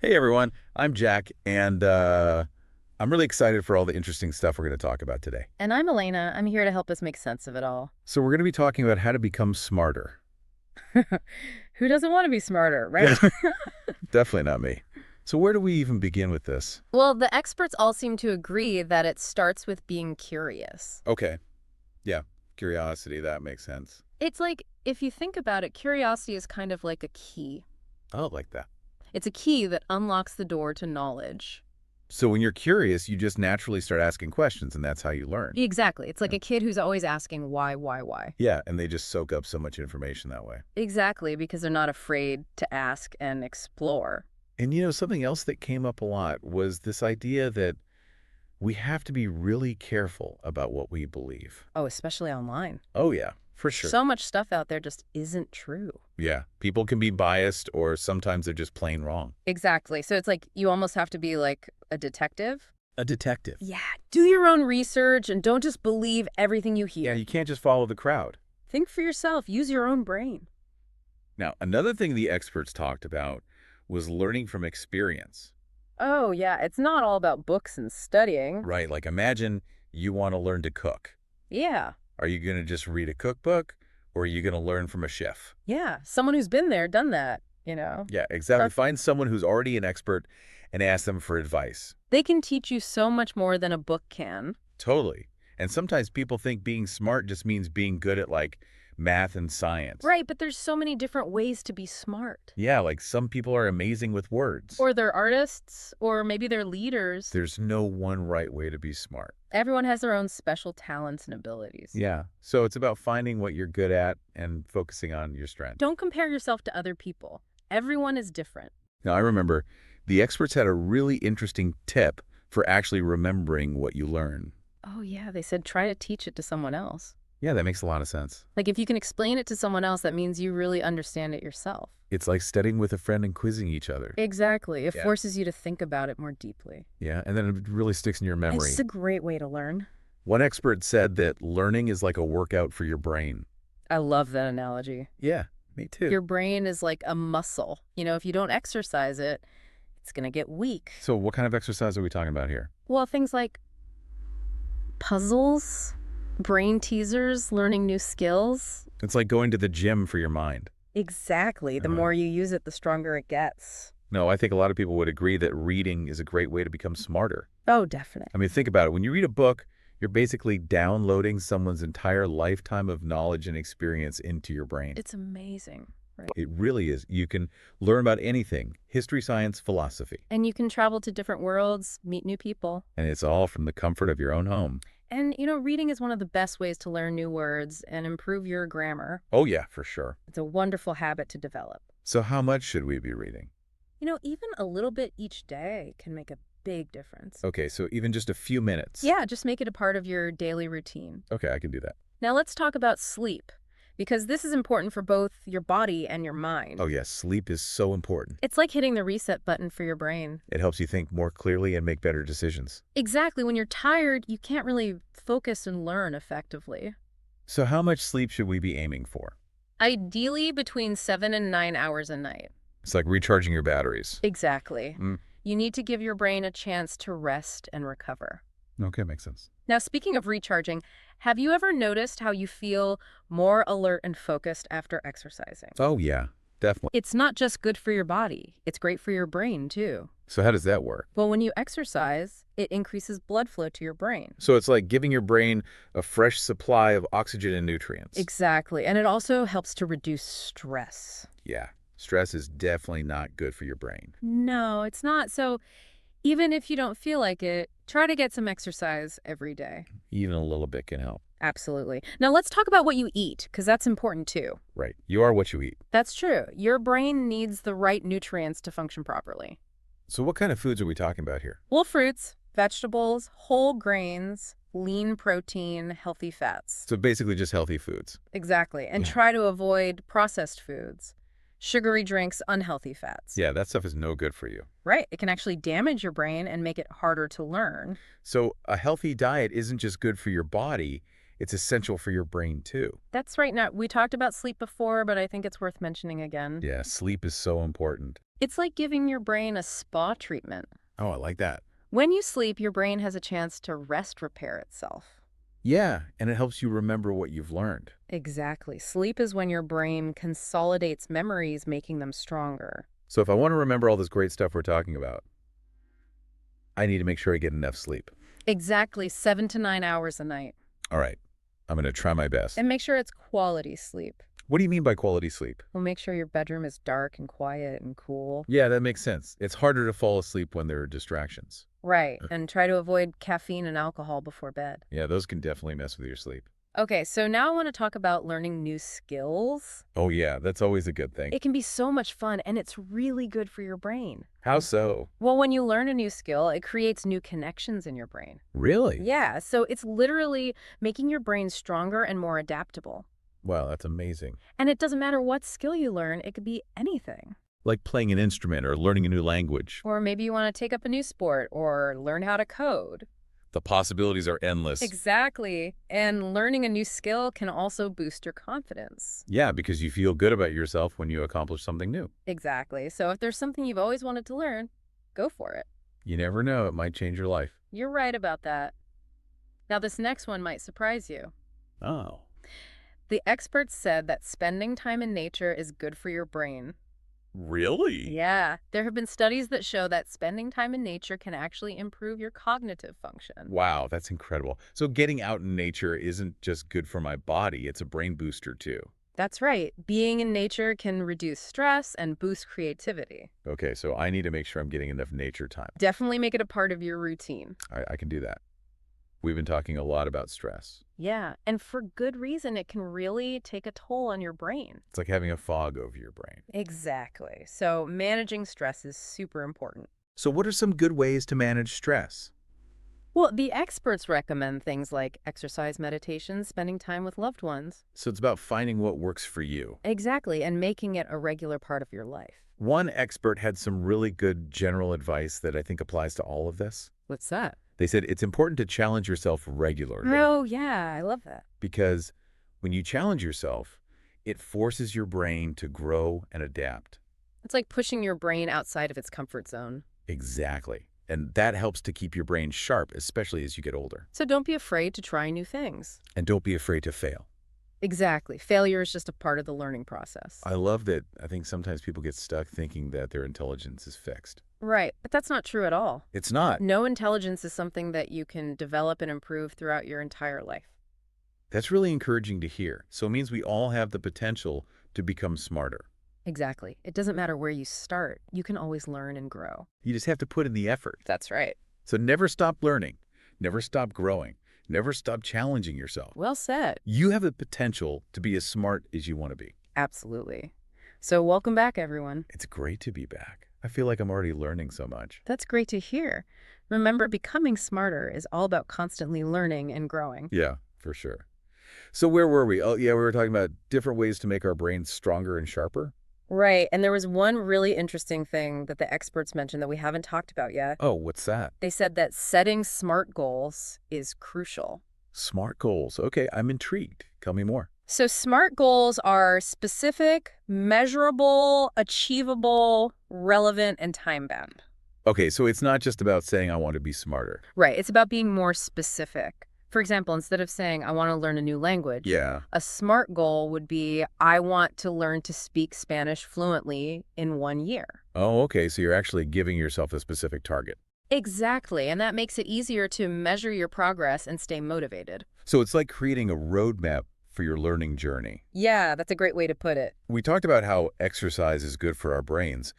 Hey everyone, I'm Jack, and I'm really excited for all the interesting stuff we're going to talk about today. And I'm Elena. I'm here to help us make sense of it all. So we're going to be talking about how to become smarter. Who doesn't want to be smarter, Yeah, right? definitely not me. So where do we even begin with this? Well, the experts all seem to agree that it starts with being curious. Okay, yeah, curiosity, that makes sense. It's like, if you think about it, curiosity is kind of like a key. Oh, like that. It's a key that unlocks the door to knowledge. So when you're curious, you just naturally start asking questions, and that's how you learn. Exactly. It's like Yeah. a kid who's always asking why. Yeah, and they just soak up so much information that way. Exactly, because they're not afraid to ask and explore. And something else that came up a lot was this idea that we have to be really careful about what we believe. Oh, especially online. Oh, yeah, for sure. So much stuff out there just isn't true. Yeah, people can be biased or sometimes they're just plain wrong. Exactly. So it's like you almost have to be like a detective. A detective. Yeah, do your own research and don't just believe everything you Yeah, hear. you can't just follow the crowd. Think for yourself. Use your own brain. Now, another thing the experts talked about was learning from experience. Oh, yeah, it's not all about books and studying. Right, like imagine you want to learn to cook. Yeah, Are you going to just read a cookbook or are you going to learn from a chef? yeah, someone who's been there, done that. Yeah, exactly. That's- Find someone who's already an expert and ask them for advice. They can teach you so much more than a book can. Totally. And sometimes people think being smart just means being good at like math and science. Right, but there's so many different ways to be smart. Yeah, like some people are amazing with words. Or they're artists, or maybe they're leaders. There's no one right way to be smart. Everyone has their own special talents and abilities. Yeah. So it's about finding what you're good at and focusing on your strength. Don't compare yourself to other people. Everyone is different. Now, I remember the experts had a really interesting tip for actually remembering what you learn. Oh, yeah, they said try to teach it to someone else. Yeah, that makes a lot of sense. Like, if you can explain it to someone else, that means you really understand it yourself. It's like studying with a friend and quizzing each other. Exactly. It Yeah. forces you to think about it more deeply. Yeah, and then it really sticks in your memory. It's a great way to learn. One expert said that learning is like a workout for your brain. I love that analogy. Yeah, me too. Your brain is like a muscle. If you don't exercise it, it's going to get weak. So what kind of exercise are we talking about here? Well, things like puzzles, brain teasers, learning new skills. It's like going to the gym for your mind. Exactly. The Uh-huh. more you use it, the stronger it gets. No, I think a lot of people would agree that reading is a great way to become smarter. Oh, definitely. I mean, think about it. When you read a book, you're basically downloading someone's entire lifetime of knowledge and experience into your brain. It's amazing. Right. It really is. You can learn about anything, history, science, philosophy, And you can travel to different worlds, meet new people. and it's all from the comfort of your own home. And, reading is one of the best ways to learn new words and improve your grammar. Oh, yeah, for sure. It's a wonderful habit to develop. So how much should we be reading? Even a little bit each day can make a big difference. Okay, so even just a few minutes. Yeah, just make it a part of your daily routine. Okay, I can do that. Now let's talk about sleep, because this is important for both your body and your mind. Oh, yes, sleep is so important. It's like hitting the reset button for your brain. It helps you think more clearly and make better decisions. Exactly. When you're tired, you can't really focus and learn effectively. So how much sleep should we be aiming for? Ideally, between 7 and 9 hours a night. It's like recharging your batteries. Exactly. Mm. You need to give your brain a chance to rest and recover. Okay, makes sense. Now, speaking of recharging, have you ever noticed how you feel more alert and focused after exercising? Oh, yeah, definitely. It's not just good for your body, it's great for your brain, too. So how does that work? Well, when you exercise, it increases blood flow to your brain. So it's like giving your brain a fresh supply of oxygen and nutrients. Exactly. And it also helps to reduce stress. Yeah, stress is definitely not good for your brain. No, it's not. So even if you don't feel like it, try to get some exercise every day. Even a little bit can help. Absolutely. Now let's talk about what you eat, because that's important too. Right. You are what you eat. That's true. Your brain needs the right nutrients to function properly. So what kind of foods are we talking about here? Well, fruits, vegetables, whole grains, lean protein, healthy fats. So basically just healthy foods. Exactly. And Yeah. try to avoid processed foods, sugary drinks, unhealthy fats. Yeah, that stuff is no good for you. Right. It can actually damage your brain and make it harder to learn. So a healthy diet isn't just good for your body, it's essential for your brain too. That's right. Now, we talked about sleep before, but I think it's worth mentioning again. Yeah, sleep is so important. It's like giving your brain a spa treatment. Oh, I like that. When you sleep, your brain has a chance to rest repair itself. Yeah, and it helps you remember what you've learned. Exactly. Sleep is when your brain consolidates memories, making them stronger. So if I want to remember all this great stuff we're talking about, I need to make sure I get enough sleep. Exactly 7 to 9 hours a night. All right, I'm going to try my best. And make sure it's quality sleep. What do you mean by quality sleep? We'll make sure your bedroom is dark and quiet and cool. Yeah, that makes sense. It's harder to fall asleep when there are distractions. Right. And try to avoid caffeine and alcohol before bed. Yeah, those can definitely mess with your sleep. Okay, so now I want to talk about learning new skills. Oh yeah, that's always a good thing. It can be so much fun, and it's really good for your brain. How so? Well, when you learn a new skill, it creates new connections in your brain. Really? Yeah, so it's literally making your brain stronger and more adaptable. Wow, that's amazing. And it doesn't matter what skill you learn, it could be anything. Like playing an instrument or learning a new language. Or maybe you want to take up a new sport or learn how to code. The possibilities are endless. Exactly. And learning a new skill can also boost your confidence. Yeah, because you feel good about yourself when you accomplish something new. Exactly. So if there's something you've always wanted to learn, go for it. You never know, it might change your life. You're right about that. Now, this next one might surprise you. Oh. The experts said that spending time in nature is good for your brain. Really? Yeah, there have been studies that show that spending time in nature can actually improve your cognitive function. Wow, that's incredible. So getting out in nature isn't just good for my body, it's a brain booster too. That's right. Being in nature can reduce stress and boost creativity. Okay, so I need to make sure I'm getting enough nature time. Definitely make it a part of your routine. I can do that. We've been talking a lot about stress. Yeah, and for good reason, it can really take a toll on your brain. It's like having a fog over your brain. Exactly. So managing stress is super important. So what are some good ways to manage stress? Well, the experts recommend things like exercise, meditation, spending time with loved ones. So it's about finding what works for you. Exactly, and making it a regular part of your life. One expert had some really good general advice that I think applies to all of this. What's that? They said it's important to challenge yourself regularly Oh, yeah, I love that. because when you challenge yourself, it forces your brain to grow and adapt. It's like pushing your brain outside of its comfort zone. Exactly. And that helps to keep your brain sharp, especially as you get older. So don't be afraid to try new things. And don't be afraid to fail. Exactly. Failure is just a part of the learning process. I love that. I think sometimes people get stuck thinking that their intelligence is fixed. Right, but that's not true at all. It's not. No, intelligence is something that you can develop and improve throughout your entire life. That's really encouraging to hear. So it means we all have the potential to become smarter. Exactly. It doesn't matter where you start. You can always learn and grow. You just have to put in the effort. That's right. So never stop learning. Never stop growing. Never stop challenging yourself. Well said. You have the potential to be as smart as you want to be. Absolutely. So welcome back, everyone. It's great to be back. I feel like I'm already learning so much. That's great to hear. Remember, becoming smarter is all about constantly learning and growing. Yeah, for sure. So where were we? Oh, yeah, we were talking about different ways to make our brains stronger and sharper. Right. And there was one really interesting thing that the experts mentioned that we haven't talked about yet. Oh, what's that? They said that setting SMART goals is crucial. Smart goals. Okay, I'm intrigued. Tell me more. So SMART goals are specific, measurable, achievable, relevant, and time-bound. Okay, so it's not just about saying I want to be smarter. Right. It's about being more specific. For example, instead of saying, I want to learn a new language, Yeah. a SMART goal would be, I want to learn to speak Spanish fluently in 1 year. Oh, okay, so you're actually giving yourself a specific target. Exactly. And that makes it easier to measure your progress and stay motivated. So it's like creating a roadmap for your learning journey. Yeah, that's a great way to put it. We talked about how exercise is good for our brains,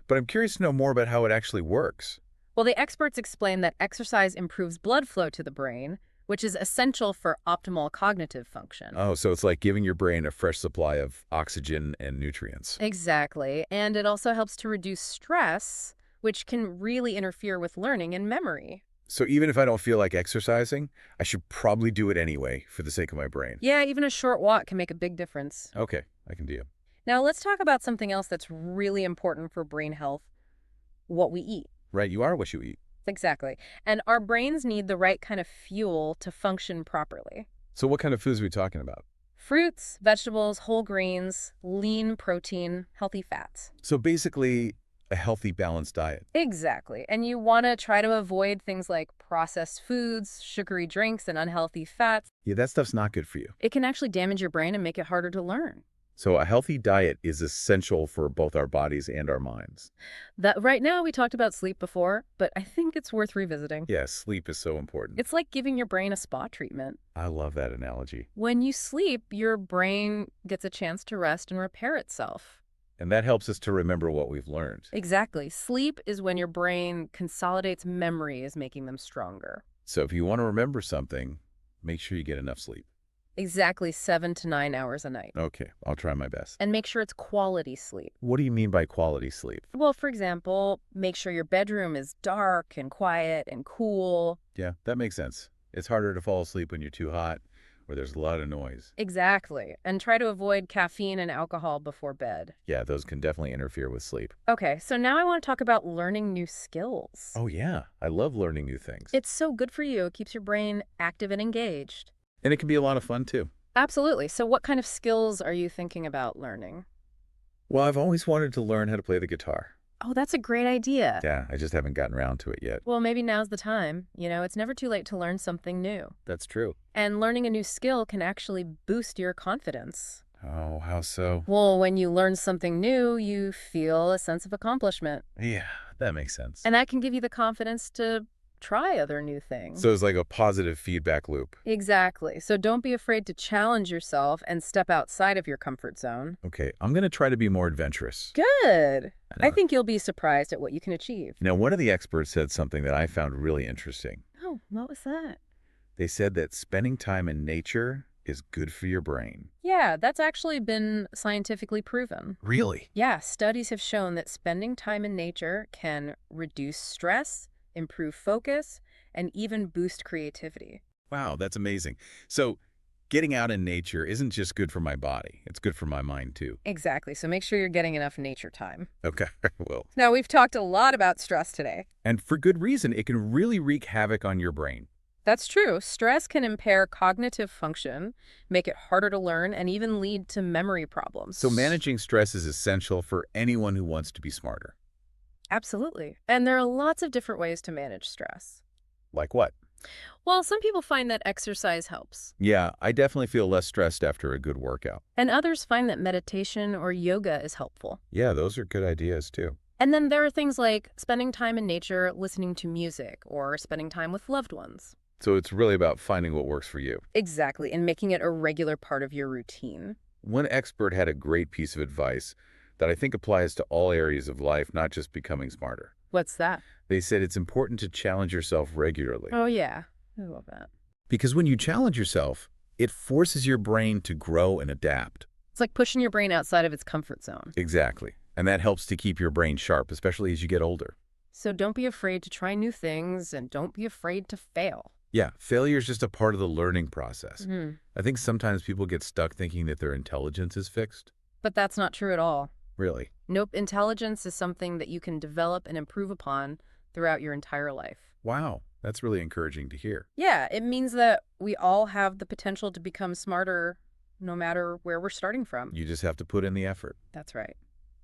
but I'm curious to know more about how it actually works. Well, the experts explain that exercise improves blood flow to the brain, which is essential for optimal cognitive function. Oh, so it's like giving your brain a fresh supply of oxygen and nutrients. Exactly. And it also helps to reduce stress, which can really interfere with learning and memory. So even if I don't feel like exercising, I should probably do it anyway for the sake of my brain. Yeah, even a short walk can make a big difference. Okay, I can do it. Now, let's talk about something else that's really important for brain health: what we eat. Right, you are what you eat. Exactly. And our brains need the right kind of fuel to function properly. So what kind of foods are we talking about? Fruits, vegetables, whole grains, lean protein, healthy fats. So basically, a healthy, balanced diet. Exactly. And you want to try to avoid things like processed foods, sugary drinks, and unhealthy fats. Yeah, that stuff's not good for you. It can actually damage your brain and make it harder to learn. So a healthy diet is essential for both our bodies and our minds. That right now we talked about sleep before, but I think it's worth revisiting. Yeah, sleep is so important. It's like giving your brain a spa treatment. I love that analogy. When you sleep, your brain gets a chance to rest and repair itself. And that helps us to remember what we've learned. Exactly. Sleep is when your brain consolidates memories, making them stronger. So if you want to remember something, make sure you get enough sleep. Exactly 7 to 9 hours a night. Okay, I'll try my best. And make sure it's quality sleep. What do you mean by quality sleep? Well, for example, make sure your bedroom is dark and quiet and cool. Yeah, that makes sense. It's harder to fall asleep when you're too hot or there's a lot of noise. Exactly. And try to avoid caffeine and alcohol before bed. Yeah, those can definitely interfere with sleep. Okay, so now I want to talk about learning new skills. Oh, yeah. I love learning new things. It's so good for you. It keeps your brain active and engaged. And it can be a lot of fun, too. Absolutely. So what kind of skills are you thinking about learning? Well, I've always wanted to learn how to play the guitar. Oh, that's a great idea. Yeah, I just haven't gotten around to it yet. Well, maybe now's the time. It's never too late to learn something new. That's true. And learning a new skill can actually boost your confidence. Oh, how so? Well, when you learn something new, you feel a sense of accomplishment. Yeah, that makes sense. And that can give you the confidence to try other new things. So it's like a positive feedback loop. Exactly. So don't be afraid to challenge yourself and step outside of your comfort zone. Okay, I'm going to try to be more adventurous. Good. I I know. think you'll be surprised at what you can achieve. Now, one of the experts said something that I found really interesting. Oh, what was that? They said that spending time in nature is good for your brain. Yeah, that's actually been scientifically proven. Really? Yeah, studies have shown that spending time in nature can reduce stress, improve focus, and even boost creativity. Wow, that's amazing. So getting out in nature isn't just good for my body. It's good for my mind, too. Exactly, so make sure you're getting enough nature time. Okay, well. Now, we've talked a lot about stress today. And for good reason, it can really wreak havoc on your brain. That's true. Stress can impair cognitive function, make it harder to learn, and even lead to memory problems. So managing stress is essential for anyone who wants to be smarter. Absolutely. And there are lots of different ways to manage stress. Like what? Well, some people find that exercise helps, Yeah, I definitely feel less stressed after a good workout. and others find that meditation or yoga is helpful. Yeah, those are good ideas, too. And then there are things like spending time in nature, listening to music, or spending time with loved ones. So it's really about finding what works for you. Exactly, and making it a regular part of your routine. One expert had a great piece of advice that I think applies to all areas of life, not just becoming smarter. What's that? They said it's important to challenge yourself regularly. Oh, yeah. I love that. Because when you challenge yourself, it forces your brain to grow and adapt. It's like pushing your brain outside of its comfort zone. Exactly. And that helps to keep your brain sharp, especially as you get older. So don't be afraid to try new things, and don't be afraid to fail. Yeah, failure is just a part of the learning process. Hmm. I think sometimes people get stuck thinking that their intelligence is fixed. But that's not true at all. Really? Nope, intelligence is something that you can develop and improve upon throughout your entire life. Wow, that's really encouraging to hear. Yeah, it means that we all have the potential to become smarter no matter where we're starting from. You just have to put in the effort. That's right.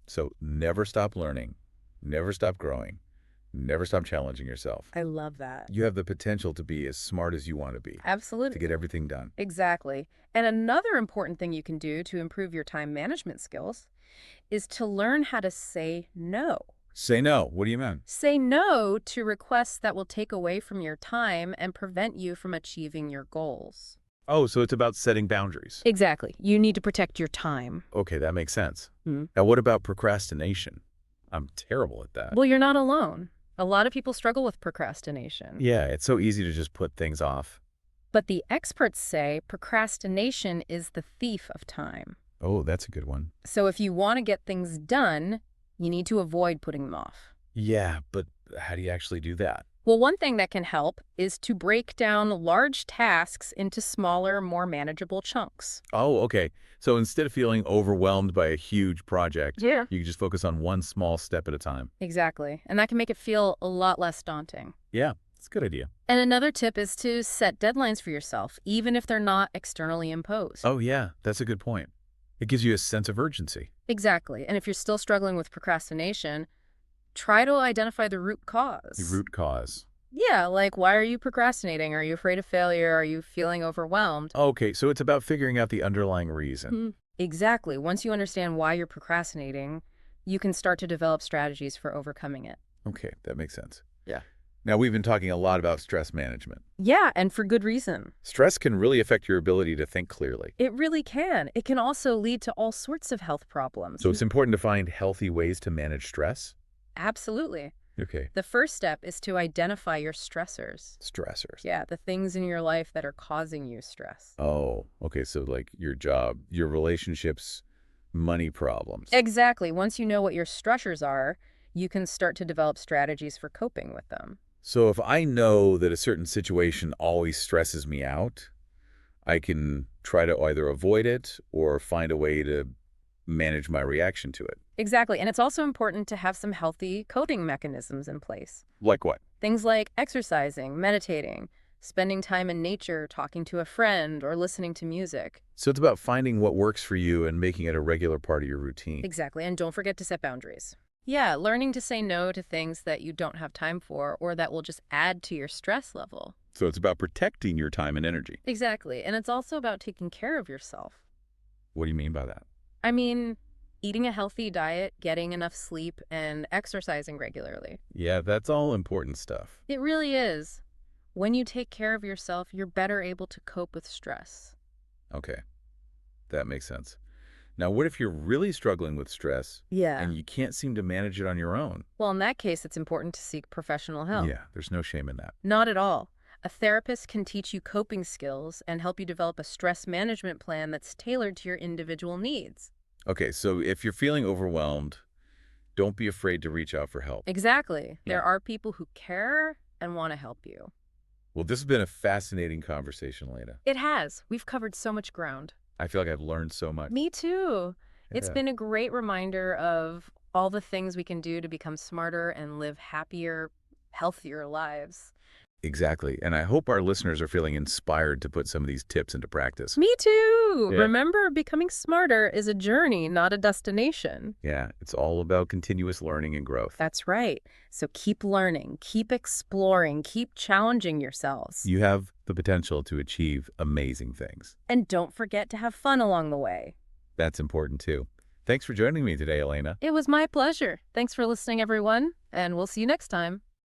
So never stop learning, never stop growing, never stop challenging yourself. I love that. You have the potential to be as smart as you want to be, to Absolutely. get everything done. Exactly. And another important thing you can do to improve your time management skills is to learn how to say no. Say no. What do you mean? Say no to requests that will take away from your time and prevent you from achieving your goals. Oh, so it's about setting boundaries. Exactly. You need to protect your time. Okay, that makes sense. Hmm. Now, what about procrastination? I'm terrible at that. Well, you're not alone. A lot of people struggle with procrastination. Yeah, it's so easy to just put things off. But the experts say procrastination is the thief of time. Oh, that's a good one. So if you want to get things done, you need to avoid putting them off. Yeah, but how do you actually do that? Well, one thing that can help is to break down large tasks into smaller, more manageable chunks. Oh, okay. So instead of feeling overwhelmed by a huge project, Yeah. you can just focus on one small step at a time. Exactly. And that can make it feel a lot less daunting. Yeah, It's a good idea. And another tip is to set deadlines for yourself, even if they're not externally imposed. Oh, yeah, that's a good point. It gives you a sense of urgency. Exactly. And if you're still struggling with procrastination, try to identify the root The cause. root cause. Yeah, like why are you procrastinating? Are you afraid of failure? Are you feeling overwhelmed? Okay, so it's about figuring out the underlying reason. Exactly. Once you understand why you're procrastinating, you can start to develop strategies for overcoming it. Okay, that makes sense. Yeah. Now, we've been talking a lot about stress management. Yeah, and for good reason. Stress can really affect your ability to think clearly. It really can. It can also lead to all sorts of health problems. So it's important to find healthy ways to manage stress. Absolutely. Okay. The first step is to identify your stressors. Stressors. Yeah, the things in your life that are causing you stress. Oh, okay. So like your job, your relationships, money problems. Exactly. Once you know what your stressors are, you can start to develop strategies for coping with them. So if I know that a certain situation always stresses me out, I can try to either avoid it or find a way to manage my reaction to it. Exactly. And it's also important to have some healthy coping mechanisms in place. Like what? Things like exercising, meditating, spending time in nature, talking to a friend, or listening to music. So it's about finding what works for you and making it a regular part of your routine. Exactly. And don't forget to set boundaries. Yeah, learning to say no to things that you don't have time for or that will just add to your stress level. So it's about protecting your time and energy. Exactly. And it's also about taking care of yourself. What do you mean by that? I mean, eating a healthy diet, getting enough sleep, and exercising regularly. Yeah, that's all important stuff. It really is. When you take care of yourself, you're better able to cope with stress. Okay, that makes sense. Now, what if you're really struggling with stress Yeah. and you can't seem to manage it on your own? Well, in that case, it's important to seek professional help. Yeah, there's no shame in that. Not at all. A therapist can teach you coping skills and help you develop a stress management plan that's tailored to your individual needs. Okay, so if you're feeling overwhelmed, don't be afraid to reach out for help. Exactly. Yeah. There are people who care and want to help you. Well, this has been a fascinating conversation, Lena. It has. We've covered so much ground. I feel like I've learned so much. Me too. It's Yeah. been a great reminder of all the things we can do to become smarter and live happier, healthier lives. Exactly. And I hope our listeners are feeling inspired to put some of these tips into practice. Me too. Yeah. Remember, becoming smarter is a journey, not a destination. Yeah, it's all about continuous learning and growth. That's right. So keep learning, keep exploring, keep challenging yourselves. You have the potential to achieve amazing things. And don't forget to have fun along the way. That's important too. Thanks for joining me today, Elena. It was my pleasure. Thanks for listening, everyone, and we'll see you next time.